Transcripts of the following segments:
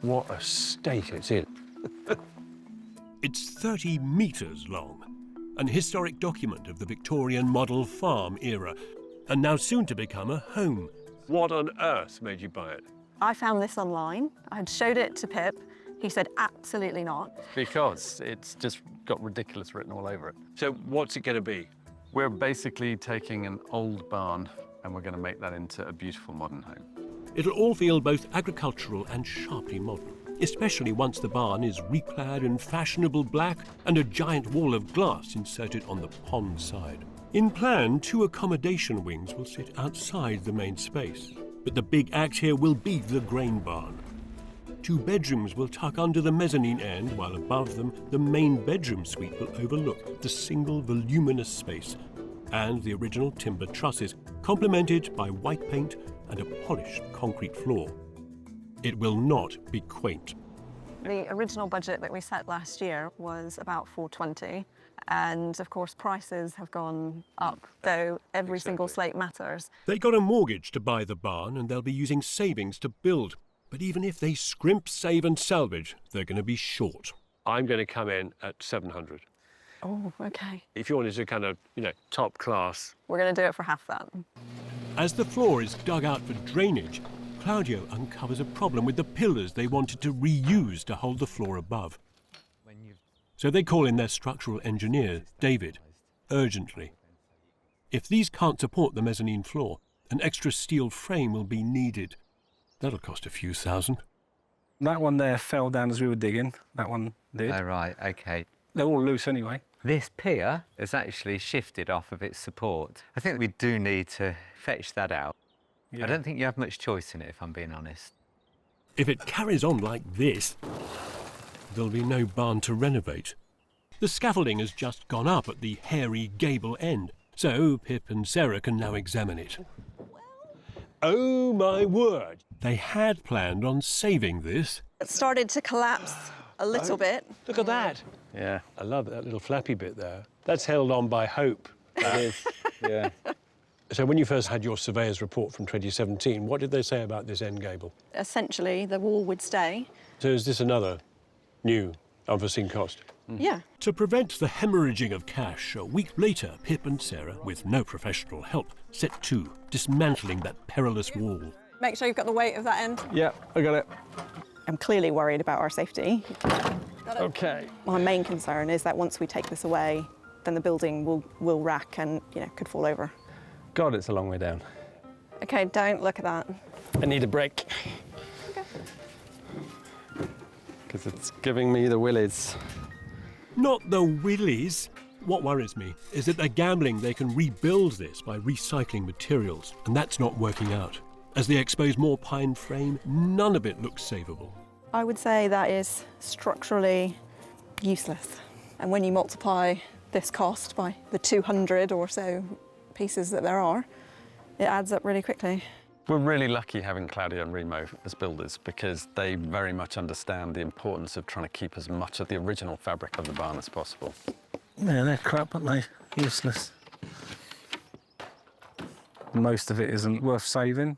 what a state it's in. It's 30 metres long, an historic document of the Victorian model farm era, and now soon to become a home. What on earth made you buy it? I found this online. I had showed it to Pip. He said absolutely not. Because it's just got ridiculous written all over it. So what's it going to be? We're basically taking an old barn and we're going to make that into a beautiful modern home. It'll all feel both agricultural and sharply modern, especially once the barn is reclad in fashionable black and a giant wall of glass inserted on the pond side. In plan, 2 accommodation wings will sit outside the main space, but the big act here will be the grain barn. 2 bedrooms will tuck under the mezzanine end, while above them the main bedroom suite will overlook the single voluminous space and the original timber trusses, complemented by white paint and a polished concrete floor. It will not be quaint. The original budget that we set last year was about 420, and of course prices have gone up, though every single slate matters. They got a mortgage to buy the barn and they'll be using savings to build. But even if they scrimp, save and salvage, they're going to be short. I'm going to come in at 700. Oh, okay. If you wanted to kind of, top class. We're going to do it for half that. As the floor is dug out for drainage, Claudio uncovers a problem with the pillars they wanted to reuse to hold the floor above. So they call in their structural engineer, David, urgently. If these can't support the mezzanine floor, an extra steel frame will be needed. That'll cost a few thousand. That one there fell down as we were digging. That one did. Oh, right, OK. They're all loose anyway. This pier has actually shifted off of its support. I think we do need to fetch that out. Yeah. I don't think you have much choice in it, if I'm being honest. If it carries on like this, there'll be no barn to renovate. The scaffolding has just gone up at the hairy gable end, so Pip and Sarah can now examine it. Oh, my word. They had planned on saving this. It started to collapse a little bit. Look at that. Yeah. I love that little flappy bit there. That's held on by hope. It is, yeah. So when you first had your surveyor's report from 2017, what did they say about this end gable? Essentially, the wall would stay. So is this another new unforeseen cost? Yeah. To prevent the hemorrhaging of cash, a week later, Pip and Sarah, with no professional help, set to dismantling that perilous wall. Make sure you've got the weight of that end. Yeah, I got it. I'm clearly worried about our safety. OK. My main concern is that once we take this away, then the building will rack and, could fall over. God, it's a long way down. OK, don't look at that. I need a break. Because it's giving me the willies. Not the willies. What worries me is that they're gambling they can rebuild this by recycling materials, and that's not working out. As they expose more pine frame, none of it looks savable. I would say that is structurally useless. And when you multiply this cost by the 200 or so pieces that there are, it adds up really quickly. We're really lucky having Claudio and Remo as builders because they very much understand the importance of trying to keep as much of the original fabric of the barn as possible. Yeah, they're crap, aren't they? Useless. Most of it isn't worth saving.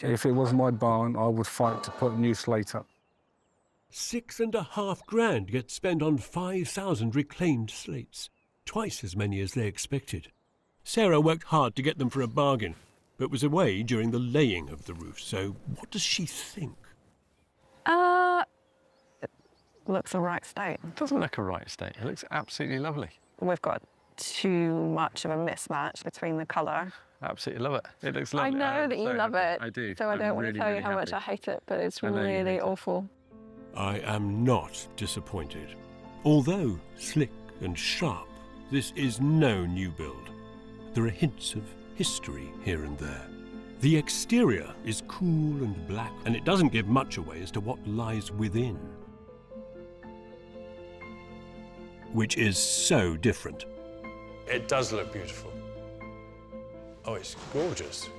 If it was my barn, I would fight to put a new slate up. $6.5 grand gets spent on 5,000 reclaimed slates, twice as many as they expected. Sarah worked hard to get them for a bargain, but was away during the laying of the roof, so what does she think? It looks a right state. It doesn't look a right state. It looks absolutely lovely. We've got too much of a mismatch between the colour. Absolutely love it. It looks lovely. I know that you love it. I do. So I don't want to tell you how much I hate it, but it's really awful. I am not disappointed. Although slick and sharp, this is no new build. There are hints of history here and there. The exterior is cool and black, and it doesn't give much away as to what lies within. Which is so different. It does look beautiful. Oh, it's gorgeous.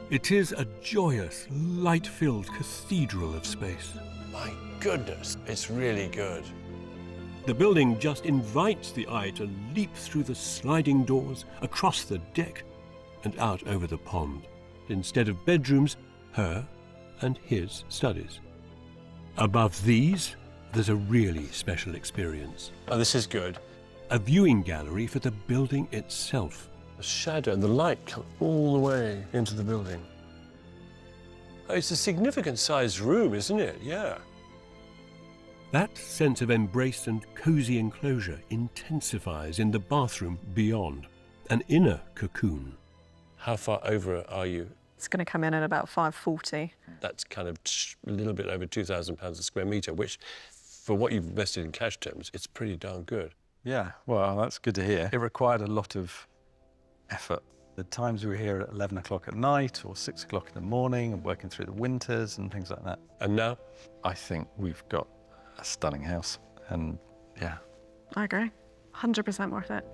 It is a joyous, light-filled cathedral of space. My goodness, it's really good. The building just invites the eye to leap through the sliding doors, across the deck, and out over the pond. Instead of bedrooms, her and his studies. Above these, there's a really special experience. Oh, this is good. A viewing gallery for the building itself. The shadow and the light come all the way into the building. Oh, it's a significant sized room, isn't it? Yeah. That sense of embrace and cosy enclosure intensifies in the bathroom beyond, an inner cocoon. How far over are you? It's going to come in at about 540. That's kind of a little bit over £2,000 a square metre, which, for what you've invested in cash terms, it's pretty darn good. Yeah, well, that's good to hear. It required a lot of effort. The times we were here at 11 o'clock at night or 6 o'clock in the morning and working through the winters and things like that. And now? I think we've got a stunning house and yeah. I agree. 100% worth it.